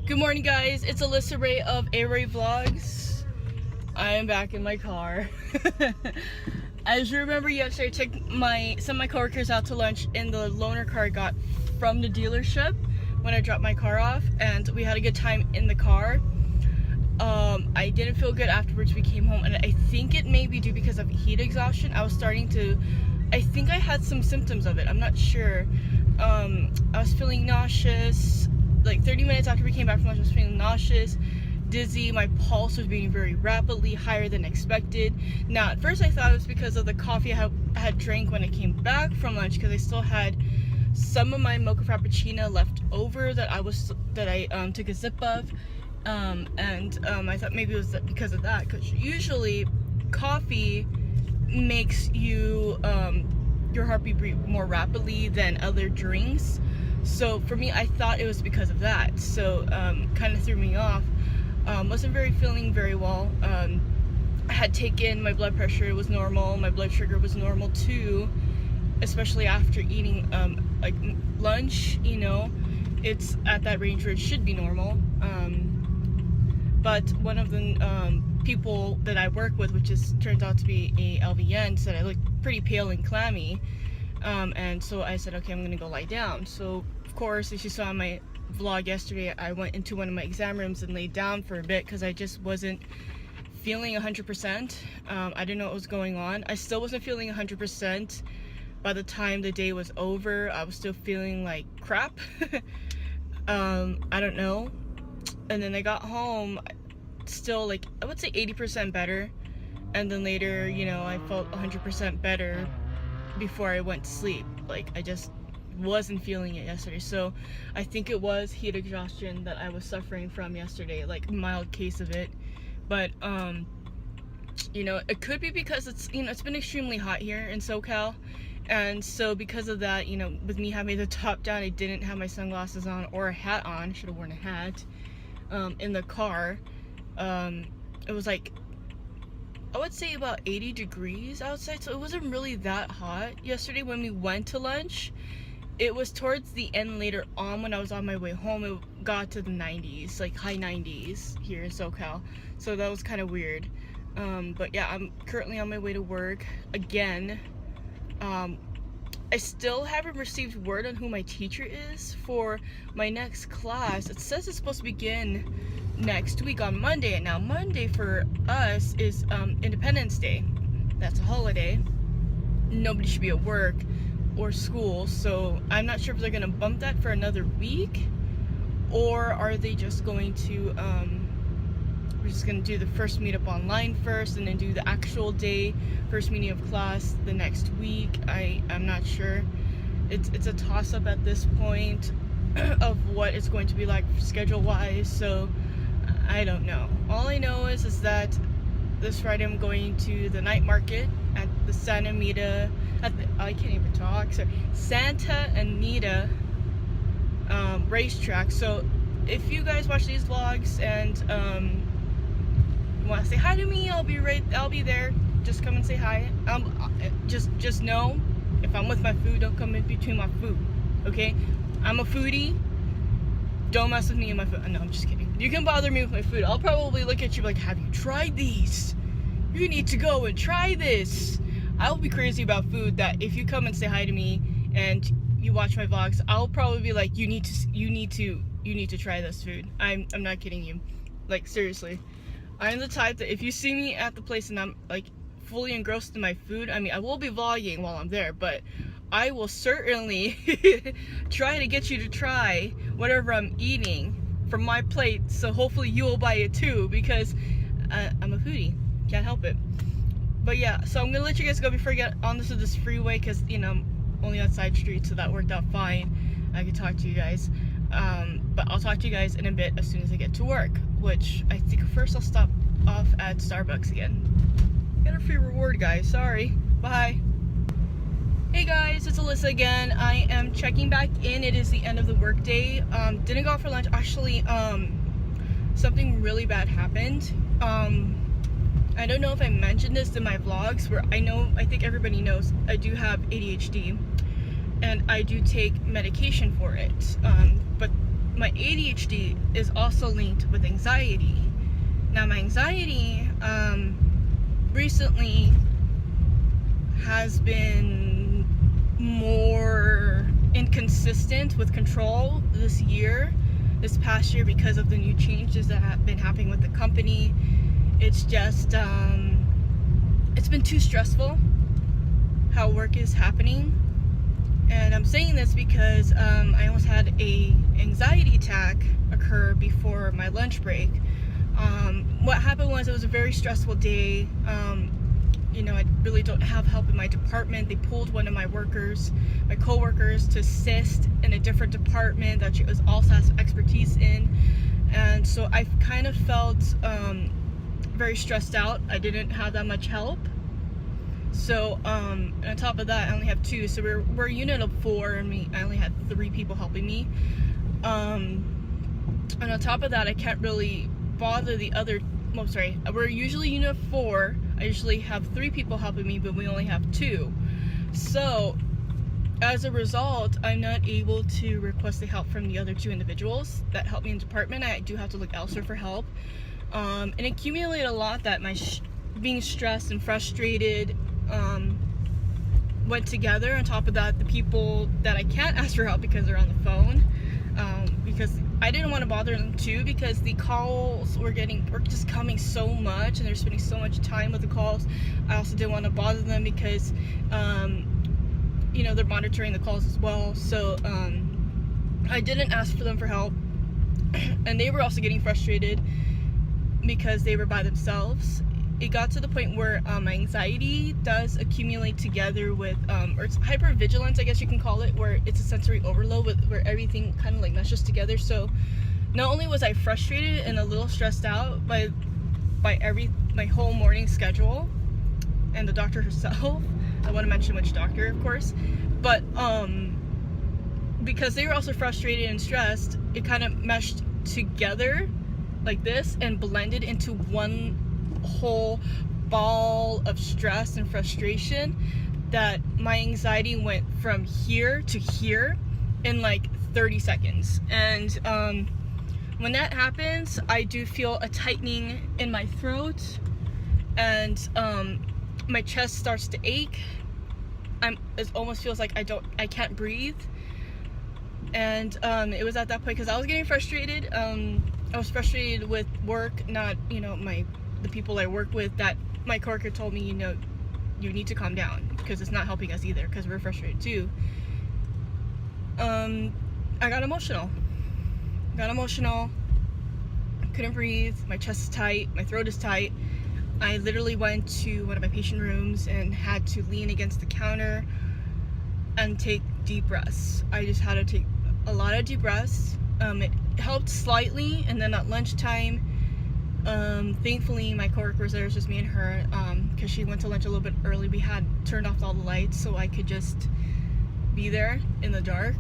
Good morning, guys. It's Alyssa Rae of A.Rae.Vlogs. I am back in my car. As you remember, yesterday I took some of my coworkers out to lunch in the loaner car I got from the dealership when I dropped my car off, and we had a good time in the car. I didn't feel good afterwards. We came home, and I think it may be due because of heat exhaustion. I think I had some symptoms of it. I'm not sure. I was feeling nauseous. Like 30 minutes after we came back from lunch, I was feeling nauseous, dizzy. My pulse was beating very rapidly, higher than expected. Now, at first I thought it was because of the coffee I had drank when I came back from lunch, because I still had some of my mocha frappuccino left over that I took a sip of, and I thought maybe it was because of that, because usually coffee makes you your heartbeat beat more rapidly than other drinks. So for me, I thought it was because of that. So kind of threw me off. Wasn't feeling very well. I had taken my blood pressure, it was normal. My blood sugar was normal too, especially after eating like lunch. You know, it's at that range where it should be normal. But one of the people that I work with, which turns out to be a LVN, said I look pretty pale and clammy. And so I said, okay, I'm gonna go lie down. So of course, as you saw in my vlog yesterday, I went into one of my exam rooms and laid down for a bit because I just wasn't feeling 100%. I didn't know what was going on. I still wasn't feeling 100% by the time the day was over. I was still feeling like crap. I don't know. And then I got home, still like, I would say 80% better. And then later, you know, I felt 100% better before I went to sleep. Like, I just wasn't feeling it yesterday. So I think it was heat exhaustion that I was suffering from yesterday, like a mild case of it. But you know, it could be because it's been extremely hot here in SoCal, and so because of that, you know, with me having the top down, I didn't have my sunglasses on or a hat on. Should have worn a hat in the car. It was like, I would say about 80 degrees outside, so it wasn't really that hot yesterday when we went to lunch. It was towards the end later on when I was on my way home, it got to the 90s, like high 90s here in SoCal. So that was kind of weird. But yeah, I'm currently on my way to work again. I still haven't received word on who my teacher is for my next class. It says it's supposed to begin next week on Monday, and now Monday for us is Independence Day. That's a holiday. Nobody should be at work or school, so I'm not sure if they're gonna bump that for another week, or are they just going to we're just gonna do the first meetup online first and then do the actual day first meeting of class the next week. I'm not sure. It's a toss-up at this point of what it's going to be like schedule wise, so I don't know. All I know is that this Friday I'm going to the night market at the Santa Anita, I can't even talk, sorry, Santa Anita racetrack. So if you guys watch these vlogs and want to say hi to me, I'll be there. Just come and say hi. Just know, if I'm with my food, don't come in between my food, okay? I'm a foodie. Don't mess with me and my food. No, I'm just kidding. You can bother me with my food. I'll probably look at you like, have you tried these? You need to go and try this. I'll be crazy about food that if you come and say hi to me and you watch my vlogs, I'll probably be like, you need to try this food. I'm not kidding you. Like, seriously. I'm the type that if you see me at the place and I'm like fully engrossed in my food, I mean, I will be vlogging while I'm there, but I will certainly try to get you to try whatever I'm eating from my plate, so hopefully you will buy it too, because I'm a foodie. Can't help it. But yeah, so I'm gonna let you guys go before I get onto this freeway, because, you know, I'm only on side street, so that worked out fine. I could talk to you guys. But I'll talk to you guys in a bit as soon as I get to work, which I think first I'll stop off at Starbucks again. Got a free reward, guys. Sorry. Bye. Hey guys, it's Alyssa again. I am checking back in. It is the end of the workday. Didn't go out for lunch. Actually, something really bad happened. I don't know if I mentioned this in my vlogs, where I think everybody knows I do have ADHD, and I do take medication for it. But my ADHD is also linked with anxiety. Now my anxiety recently has been more inconsistent with control this past year, because of the new changes that have been happening with the company. It's just it's been too stressful how work is happening. And I'm saying this because I almost had a anxiety attack occur before my lunch break. What happened was, it was a very stressful day. You know, I really don't have help in my department. They pulled one of my co-workers, to assist in a different department that she also has expertise in. And so I kind of felt very stressed out. I didn't have that much help. So on top of that, I only have 2. So we're a unit of 4, and I only had 3 people helping me. And on top of that, I can't really bother the other. Well, sorry, we're usually unit of 4. I usually have 3 people helping me, but we only have 2. So as a result, I'm not able to request the help from the other 2 individuals that help me in the department. I do have to look elsewhere for help. And it accumulated a lot that my being stressed and frustrated went together. On top of that, the people that I can't ask for help because they're on the phone, because I didn't want to bother them too, because the calls were just coming so much, and they're spending so much time with the calls. I also didn't want to bother them because you know, they're monitoring the calls as well. So I didn't ask for them for help, and they were also getting frustrated because they were by themselves. It got to the point where my anxiety does accumulate together with, or it's hypervigilance, I guess you can call it, where it's a sensory overload where everything kind of like meshes together. So not only was I frustrated and a little stressed out by my whole morning schedule and the doctor herself. I want to mention which doctor, of course, but because they were also frustrated and stressed, it kind of meshed together like this and blended into one whole ball of stress and frustration, that my anxiety went from here to here in like 30 seconds. And when that happens, I do feel a tightening in my throat, and my chest starts to ache. It almost feels like I can't breathe. And it was at that point, because I was getting frustrated. I was frustrated with work, not, you know, the people I work with, that my coworker told me, you know, you need to calm down, because it's not helping us either, because we're frustrated too. I got emotional. Couldn't breathe. My chest is tight. My throat is tight. I literally went to one of my patient rooms and had to lean against the counter and take deep breaths. I just had to take a lot of deep breaths. It helped slightly, and then at lunchtime, thankfully my coworker was there. It was just me and her, because she went to lunch a little bit early. We had turned off all the lights so I could just be there in the dark.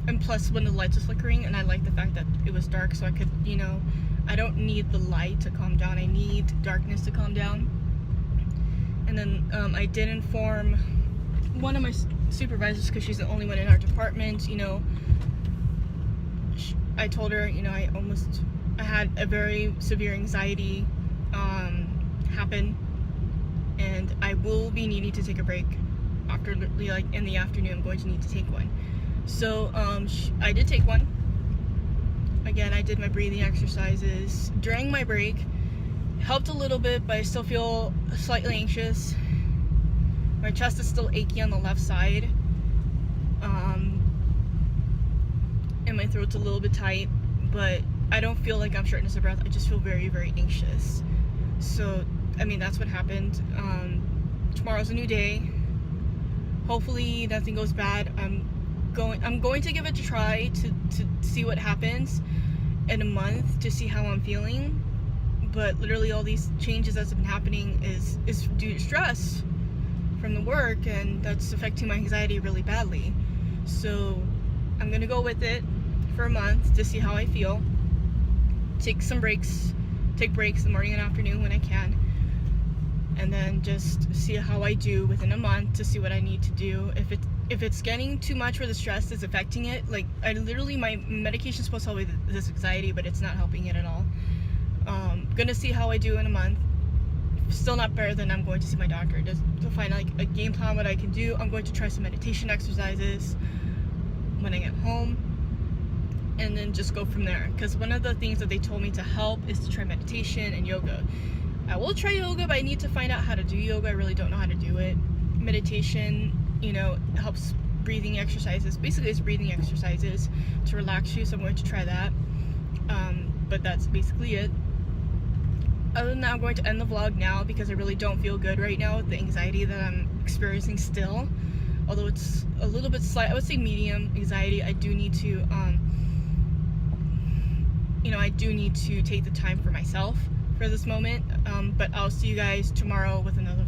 And plus, when the lights were flickering, and I liked the fact that it was dark, so I could, you know, I don't need the light to calm down. I need darkness to calm down. And then I did inform one of my supervisors, because she's the only one in our department. You know, I told her, you know, I had a very severe anxiety happen, and I will be needing to take a break after, like, in the afternoon. I'm going to need to take one. So I did take one. Again, I did my breathing exercises during my break. Helped a little bit, but I still feel slightly anxious. My chest is still achy on the left side, and my throat's a little bit tight, but I don't feel like I'm shortness of breath. I just feel very, very anxious. So, I mean, that's what happened. Tomorrow's a new day. Hopefully nothing goes bad. I'm going to give it a try to see what happens in a month, to see how I'm feeling. But literally all these changes that's been happening is due to stress from the work, and that's affecting my anxiety really badly. So I'm gonna go with it for a month to see how I feel. Take breaks in the morning and afternoon when I can, and then just see how I do within a month to see what I need to do. If if it's getting too much where the stress is affecting it, like I literally, my medication is supposed to help with this anxiety, but it's not helping it at all. Gonna see how I do in a month. Still not better, then I'm going to see my doctor just to find like a game plan what I can do. I'm going to try some meditation exercises when I get home, and then just go from there, because one of the things that they told me to help is to try meditation and yoga. I will try yoga, but I need to find out how to do yoga. I really don't know how to do it. Meditation, you know, helps breathing exercises. Basically it's breathing exercises to relax you, so I'm going to try that. But that's basically it. Other than that, I'm going to end the vlog now because I really don't feel good right now with the anxiety that I'm experiencing still. Although it's a little bit slight, I would say medium anxiety. I do need to, you know, I do need to take the time for myself for this moment. But I'll see you guys tomorrow with another